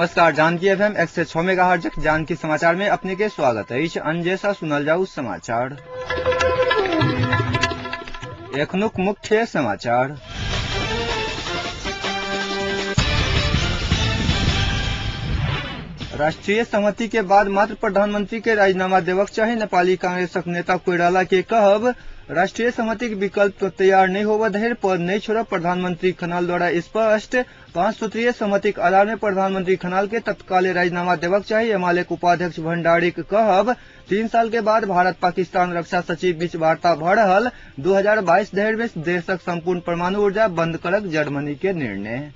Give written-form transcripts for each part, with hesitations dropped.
नमस्कार। Janaki FM 106 megahertz Janaki समाचार में अपने के स्वागत है। अंजेसा सुनल जाऊ समाचार। एखनुक मुख्य समाचार। राष्ट्रीय सहमति के बाद मात्र प्रधानमंत्री के राजीनामा देवक चाहे। नेपाली कांग्रेसक नेता कोइराला के कहब राष्ट्रीय सहमति के विकल्प तैयार नहीं होव धैर पद नहीं छोड़। प्रधानमंत्री खनाल द्वारा स्पष्ट 5 सूत्रीय सहमति के आधार में प्रधानमंत्री खनाल के तत्काल राजीनामा देवक चाहिए। एमाले उपाध्यक्ष भंडारी के कहब 3 साल के बाद भारत पाकिस्तान रक्षा सचिव बीच वार्ता भ रहल। 2022 धैर में देशक संपूर्ण परमाणु ऊर्जा बंद करक जर्मनी के निर्णय।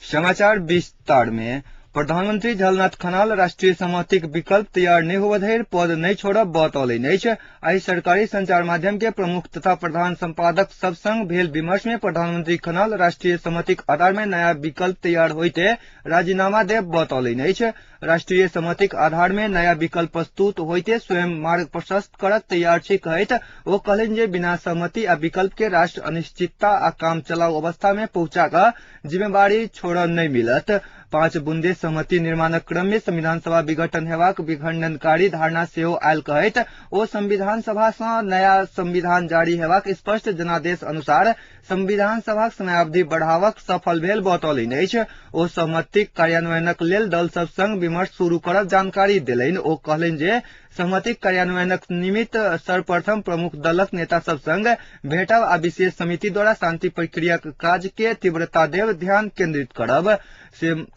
समाचार विस्तार में। प्रधानमंत्री झलनाथ खनाल राष्ट्रीय सहमति के विकल्प तैयार नहीं हुआ धैर पद नहीं छोड़ बतौले नहीं। आई सरकारी संचार माध्यम के प्रमुख तथा प्रधान संपादक सब संग भेल विमर्श में प्रधानमंत्री खनाल राष्ट्रीय सहमति के आधार में नया विकल्प तैयार होते राजीनामा दे बतौले नहीं। राष्ट्रीय सहमति के आधार में नया विकल्प प्रस्तुत होते स्वयं मार्ग प्रशस्त करक तैयार छी कहत वो कहलन जे बिना सहमति आ विकल्प के राष्ट्र अनिश्चितता आ काम चलाऊ अवस्था में पहुंचा का जिम्मेवारी छोड़ नहीं मिलत। 5 बुंदे सहमति निर्माणक क्रम में संविधान सभा विघटन हेबाक विखंडनकारी धारणा सेहो आयल कहत ओ संविधान सभा से नया संविधान जारी हेबाक स्पष्ट जनादेश अनुसार संविधान सभा समयावधि बढ़ावक सफल भेल बतौलनि अछि। ओ सहमति कार्यान्वयनक लेल दल सब संग विमर्श शुरू करब जानकारी देलनि। ओ कहलनि जे सहमति कार्यान्वयनक निमित्त सर्वप्रथम प्रमुख दलक नेता सब संग भेटब आ विशेष समिति द्वारा शांति प्रक्रिया काज के तीव्रता देव ध्यान केंद्रित करब।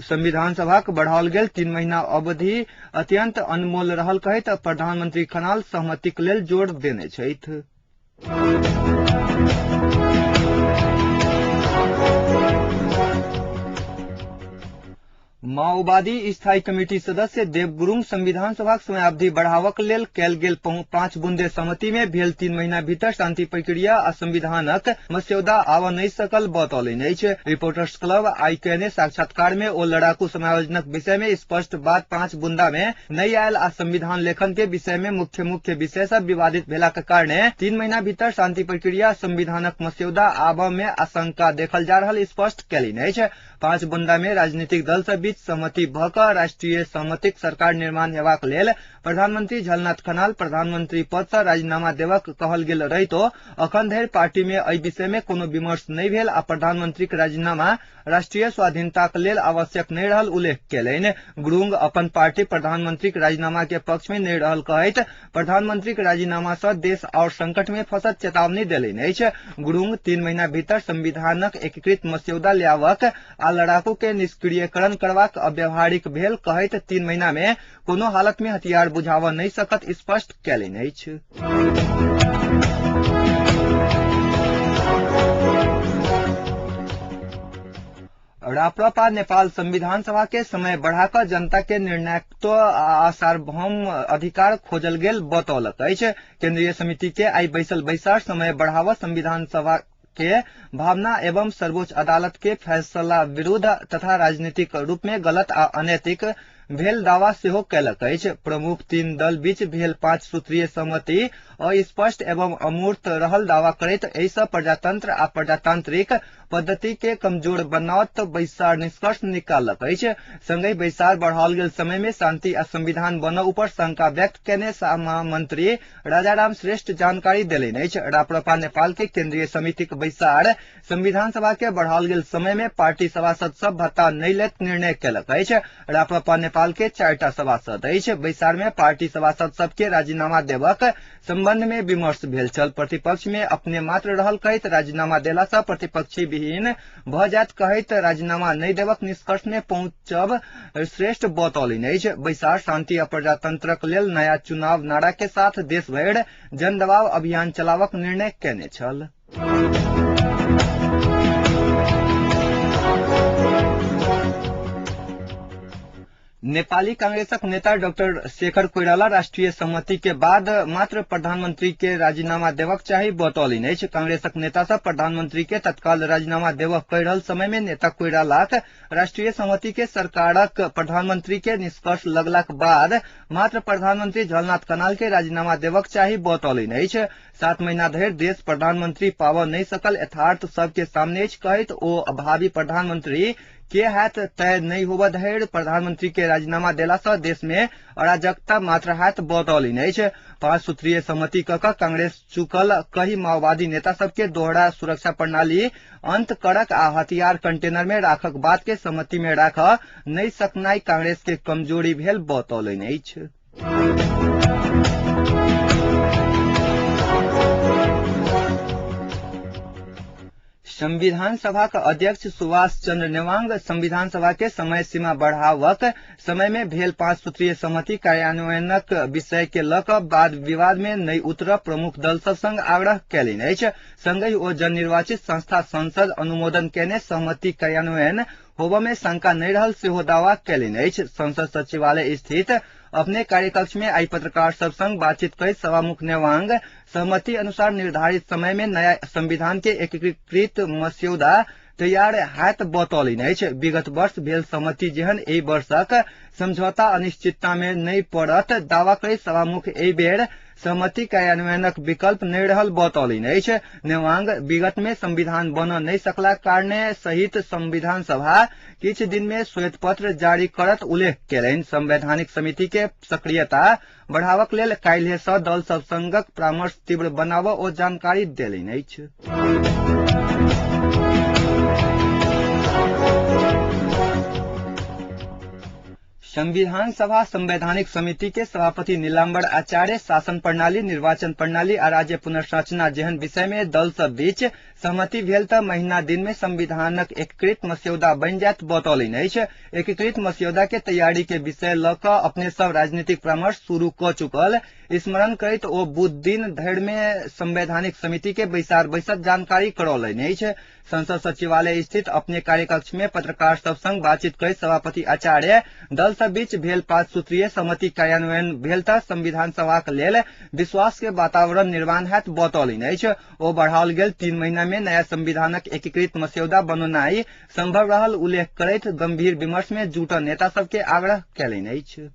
संविधान सभा के बढ़ाओल गेल 3 महीना अवधि अत्यंत अनमोल रहल कहत प्रधानमंत्री खनाल सहमति के लेल जोर देने छथि। माओवादी स्थायी कमेटी सदस्य देव गुरुङ संविधान सभा समयावधि बढ़ावक लेल कैल गेल 5 बुंदे सहमति में भेल 3 महीना भीतर शांति प्रक्रिया आ संविधानक मस्यौदा आव नहीं सकल बतौलनि अछि। रिपोर्टर्स क्लब आई केने साक्षात्कार में ओ लड़ाकू समायोजनक विषय में स्पष्ट बात 5 बुंदा में नहीं आयल आ संविधान लेखन के विषय में मुख्य विषय सब विवादित भेला के कारणे 3 महीना भीतर शांति प्रक्रिया संविधानक मस्यौदा आव में आशंका देखल जा रहल स्पष्ट कैलनि अछि। 5 बुंदा में राजनीतिक दल सब बीच सहमति भ क राष्ट्रीय सहमति सरकार निर्माण हेबाक लेल प्रधानमंत्री झलनाथ खनाल प्रधानमंत्री पद से राजीनामा देवक कहल गेल रहितो अखन धरि पार्टी में एहि विषय में कोनो विमर्श नहीं भेल आ प्रधानमंत्री के राजीनामा राष्ट्रीय स्वाधीनता के लेल आवश्यक नहीं रहल उल्लेख केलनि। गुरुङ अपन पार्टी प्रधानमंत्री के राजीनामा के पक्ष में नहीं रहल कहत प्रधानमंत्री के राजीनामा से देश और संकट में फंसत चेतावनी देलनि अछि। गुरुङ 3 महीना भीतर संविधानक एकीकृत मस्यौदा ल्यावक आ लड़ाकू के निष्क्रियकरण करबाक अव्यावहारिक भेल कहत 3 महीना में कोनो हालत में हथियार बुझाव नहीं सकत स्पष्ट कैलनि अछि। राप्रपा नेपाल संविधान सभा के समय बढ़ाकर जनता के निर्णायकत्व आ सार्वभौम अधिकार खोजल गेल बतौलक अछि। केंद्रीय समिति के आई बैसल बैसार समय बढ़ावा संविधान सभा के भावना एवं सर्वोच्च अदालत के फैसला विरुद्ध तथा राजनीतिक रूप में गलत आ अनैतिक भेल दावा सेहो कैलक अछि। प्रमुख 3 दल बीच भेल 5 सूत्रीय सहमति अस्पष्ट एवं अमूर्त रहल दावा करैत एहिसँ प्रजातंत्र आ प्रजातांत्रिक पद्धति के कमजोर बनावत बैसार निष्कर्ष निकालक अछि। संगहि बैसार बढ़ाओल गेल समय में शांति आ संविधान बनऽ ऊपर शंका व्यक्त केने महामंत्री राजाराम श्रेष्ठ जानकारी देलनि अछि। राप्रपा नेपाल के केंद्रीय समिति के बैसार संविधान सभा के बढ़ाओल गेल समय में पार्टी सभासद सब भत्ता नहीं लेत निर्णय केलक अछि। राप्रपा नेपाल के 4टा सभासद अछि। बैसार में पार्टी सभासद सबके राजीनामा देवक संबंध में विमर्श भेल छल। प्रतिपक्ष में अपने मात्र रहल कहत राजीनामा देला से प्रतिपक्षी विहीन भ जात कहत राजीनामा नहीं देवक निष्कर्ष में पहुंचब श्रेष्ठ बतौलनि अछि। बैसार शांति आ प्रजातंत्रक लेल नया चुनाव नारा के साथ देश भरि जन दबाव अभियान चलावक निर्णय केने छल। नेपाली कांग्रेसक नेता डॉक्टर शेखर कोइराला राष्ट्रीय सहमति के बाद मात्र प्रधानमंत्री के राजीनामा देवक चाही बतौलिन अछि। कांग्रेसक नेता सब प्रधानमंत्री के तत्काल राजीनामा देवक कहि रहल समय में नेता कोइरालाक राष्ट्रीय सहमति के सरकारक प्रधानमंत्री के निष्कर्ष लगलाक बाद मात्र प्रधानमंत्री झलनाथ कनाल के राजीनामा देवक चाही बतौलिन अछि। 7 महीना धरि देश प्रधानमंत्री पाबऽ नहीं सकल यथार्थ सबके सामने अछि कहैत ओ भावी प्रधानमंत्री के हैत तय नहीं होबऽ धरि प्रधानमंत्री के राजीनामा देला सँ देश में अराजकता मात्र हैत बतौलिन अछि। 5 सूत्रीय सहमति क कांग्रेस चुकल कई माओवादी नेता सबके दोहरा सुरक्षा प्रणाली अंत करक आ हथियार कंटेनर में राखक बात के सहमति में राख नहीं सकनाई कांग्रेस के कमजोरी भेल बतौलिन अछि। संविधान सभा का अध्यक्ष सुभाष चंद्र नेवांग संविधान सभा के समय सीमा बढ़ावक समय में भेल 5 सूत्रीय सहमति कार्यान्वयनक विषय के लक बाद विवाद में नहीं उतर प्रमुख दल सब संग आग्रह कैलिन अछि। संगहि ओ जन निर्वाचित संस्था संसद अनुमोदन केने सहमति कार्यान्वयन होबऽ में शंका नहीं रहल सेहो दावा कैलिन अछि। संसद सचिवालय स्थित अपने कार्यकक्ष में आई पत्रकार सब संग बातचीत कर सभामुख नेवांग सहमति अनुसार निर्धारित समय में नया संविधान के एकीकृत मस्यौदा तैयार हैत बतौलिन अछि। विगत वर्ष भेल सहमति जेहन एहि वर्षक समझौता अनिश्चितता में नहीं पड़त दावा कर सभामुख एहि बेर सहमति कार्यान्वयनक विकल्प नहीं रहल बतौलिन अछि। नेवांग विगत में संविधान बन नहीं सकला कारणे सहित संविधान सभा किछ दिन में श्वेत पत्र जारी करत उल्लेख केलनि। संवैधानिक समिति के सक्रियता बढ़ावक लेल काल्हि सँ दल सब संगक परामर्श तीव्र बनाबऽ ओ जानकारी देलनि अछि। संविधान सभा संवैधानिक समिति के सभापति नीलाम्बर आचार्य शासन प्रणाली, निर्वाचन प्रणाली आ राज्य पुनर्संरचना जेहन विषय में दल सब बीच सहमति भेल त महीना दिन में संविधानक एकीकृत मस्यौदा बन जायत बतौलिन अछि। एकीकृत मस्यौदा के तैयारी के विषय ल क अपने सब राजनीतिक परामर्श शुरू क चुकल स्मरण करैत ओ बुध दिन धरि में संवैधानिक समिति के बैसत जानकारी करौलनि अछि। संसद सचिवालय स्थित अपने कार्यकक्ष में पत्रकार सब संग बातचीत कर सभापति आचार्य दल सब बीच भेल 5 सूत्रीय सहमति कार्यान्वयन भेल त संविधान सभाक लेल विश्वास के वातावरण निर्माण हैत बतौलिन अछि। ओ बढ़ाओल गेल 3 महीना में नया संविधानक एकीकृत मस्यौदा बनौनाई संभव रहल उल्लेख करैत गंभीर विमर्श में जुटल नेता सबके आग्रह कैलनि अछि।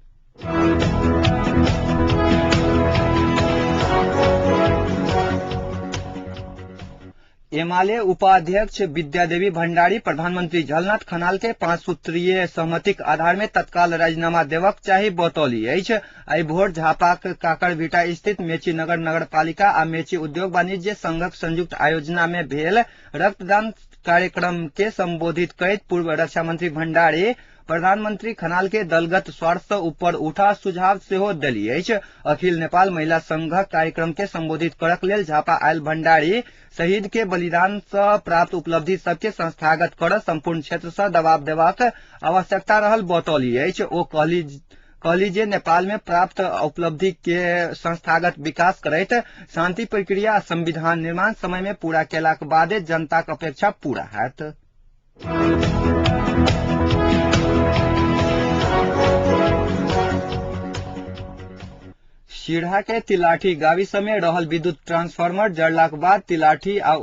एमाले उपाध्यक्ष विद्यादेवी भण्डारी प्रधानमंत्री झलनाथ खनाल के 5 सूत्रीय सहमतिक आधार में तत्काल राजीनामा देवक चाही बतौली अछि। आई भोर झापाक काकरभिटा स्थित मेची नगर नगरपालिका आ मेची उद्योग वाणिज्य संघक संयुक्त आयोजना में भेल रक्तदान कार्यक्रम के संबोधित करैत पूर्व रक्षा मंत्री भण्डारी प्रधानमंत्री खनाल के दलगत स्वार्थ से ऊपर उठा सुझाव सेहो देली अछि। अखिल नेपाल महिला संघक कार्यक्रम के संबोधित करक लेल झापा आयल भण्डारी शहीद के बलिदान से प्राप्त उपलब्धि सबके संस्थागत कर संपूर्ण क्षेत्र से दबाव देबाक आवश्यकता रहल बतौली अछि। ओ कहली जे नेपाल में प्राप्त उपलब्धि के संस्थागत विकास करैत शांति प्रक्रिया आ संविधान निर्माण समय में पूरा केलाक बादे जनताक अपेक्षा पूरा हैत। सिढ़ा के तिलाठी गाविस में रहल विद्युत ट्रांसफार्मर जड़लाक बाद तिलाठी आ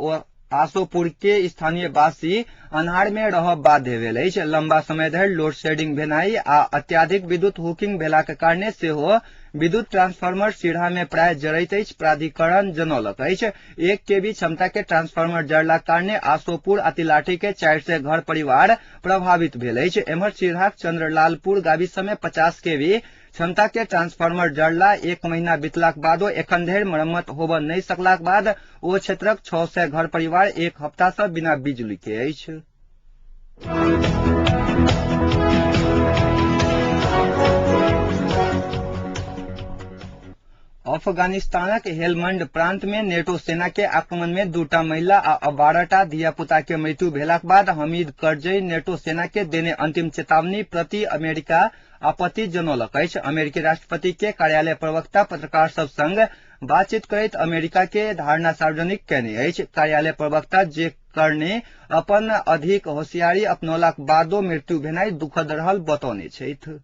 आसोपुर के स्थानीय वासी अन्हार में रह बाध्य भेल अछि। लंबा समय धरि लोड शेडिंग भेनाई आ अत्याधिक विद्युत हुकिंग भेलाक कारणे सेहो विद्युत ट्रांसफार्मर सिढ़ा में प्राय जड़ैत अछि। प्राधिकरण जनौलक अछि 1 केवी क्षमता के ट्रांसफार्मर जड़लाक कारणे आसोपुर आ तिलाठी के 400 घर परिवार प्रभावित भेल अछि। एम्हर सिढ़ाक चंद्रलालपुर गाविस में 50 केवी क्षमता के ट्रांसफार्मर जड़ला 1 महीना बीतलाक बादो एखन धरि मरम्मत होबऽ नहीं सकलाक बाद ओ क्षेत्रक 600 घर परिवार 1 हफ्ता से बिना बिजली के अछि। अफगानिस्तानक हेलमंड प्रांत में नेटो सेना के आक्रमण में 2टा महिला आ 12टा धियापुता के मृत्यु भेलाक बाद हमीद करजई नेटो सेना के देने अंतिम चेतावनी प्रति अमेरिका आपत्ति जनौलक अछि। अमेरिकी राष्ट्रपति के कार्यालय प्रवक्ता पत्रकार सब संग बातचीत करैत अमेरिका के धारणा सार्वजनिक केने अछि। कार्यालय प्रवक्ता जे करने अपन अधिक होशियारी अपनौलाक बादो मृत्यु भेनाई दुखद रहल बतौने छथि।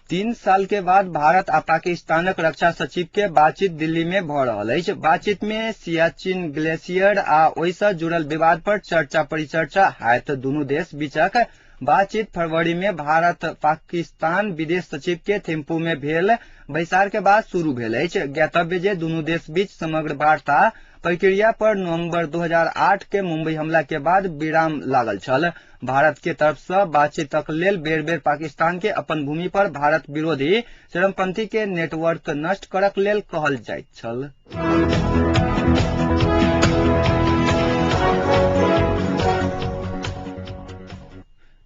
तीन साल के बाद भारत आ पाकिस्तानक रक्षा सचिव के बातचीत दिल्ली में भ रहल अछि। बातचीत में सियाचिन ग्लेशियर आ ओहिसँ जुड़ल विवाद पर चर्चा परिचर्चा हैत। दुनू देश बीचक बातचीत फरवरी में भारत पाकिस्तान विदेश सचिव के थिम्पू में भेल बैसार के बाद शुरू भेल अछि। ज्ञातव्य जे दुनू देश बीच समग्र वार्ता प्रक्रिया पर नवंबर 2008 के मुंबई हमला के बाद विराम लागल छल। भारत के तरफ से बातचीतक लेल बेर बेर पाकिस्तान के अपन भूमि पर भारत विरोधी चरमपंथी के नेटवर्क नष्ट करक लेल कहल जाइत छल।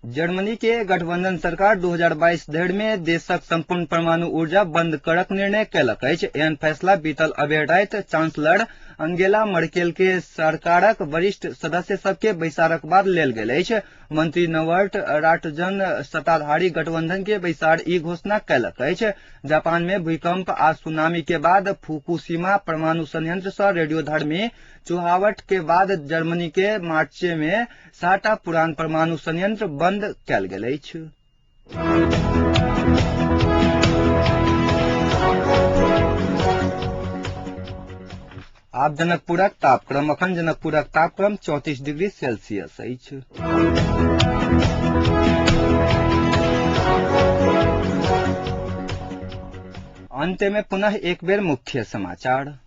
जर्मनी के गठबंधन सरकार 2022 धरि में देशक संपूर्ण परमाणु ऊर्जा बंद करक निर्णय कयलक अछि। एहन फैसला बीतल अबेर राति चांसलर अंगेला मर्केल के सरकारक वरिष्ठ सदस्य सबके बैसारक बाद लेल गेल अछि। मंत्री नवर्ट राटजन सत्ताधारी गठबंधन के बैसार ई घोषणा कयलक अछि। जापान में भूकंप आ सुनामी के बाद फुकुशिमा परमाणु संयंत्र से रेडियोधर्मी चुहावट के बाद जर्मनी के मार्च में 60टा पुरान परमाणु संयंत्र बंद कयल गेल अछि। आब जनकपुरक तापक्रम। अखन जनकपुरक तापक्रम 34 डिग्री सेल्सियस अछि। अंत में पुनः एक बेर मुख्य समाचार।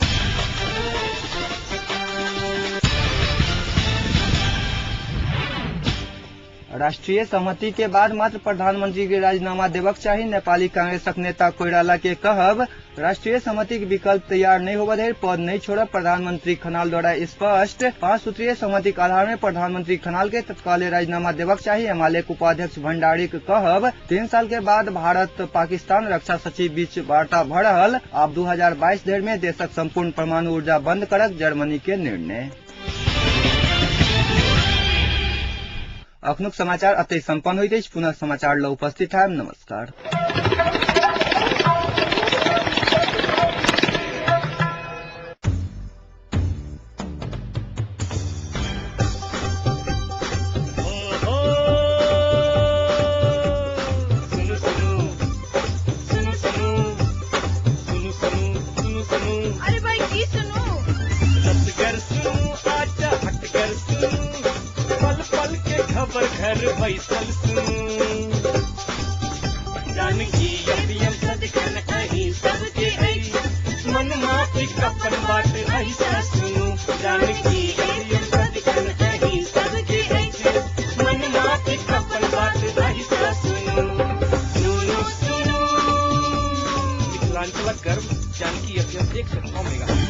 राष्ट्रीय सहमति के बाद मात्र प्रधानमंत्री के राजीनामा देबक चाही। नेपाली कांग्रेसक नेता कोइराला के कहब, राष्ट्रीय सहमति के विकल्प तैयार नहीं होबा धरि पद नहीं छोड़ब। प्रधानमंत्री खनाल द्वारा स्पष्ट। 5 सूत्रीय सहमति के आधार में प्रधानमंत्री खनाल के तत्काल राजीनामा देबक चाही। एमाले के उपाध्यक्ष भंडारी के कहब, 3 साल के बाद भारत पाकिस्तान रक्षा सचिव बीच वार्ता भ रहल। अब 2022 धरि में देशक संपूर्ण परमाणु ऊर्जा बंद करक जर्मनी के निर्णय। अखनुक समाचार अतै संपन्न होइत अछि। पुनः समाचार ल उपस्थित हैब। नमस्कार। अरे भाई की सुनो, खबर घर बैसल सुनू, जानकी यदियम सदकन अही सबके ऐ, मन माफी कपन बात ऐसा सुनू, जानकी यदियम सदकन अही सबके ऐ, मन माफी कपन बात ऐसा सुनू, सुनू सुनू। मिथिलांचल गर्व जानकी यदियम 106 मेगा।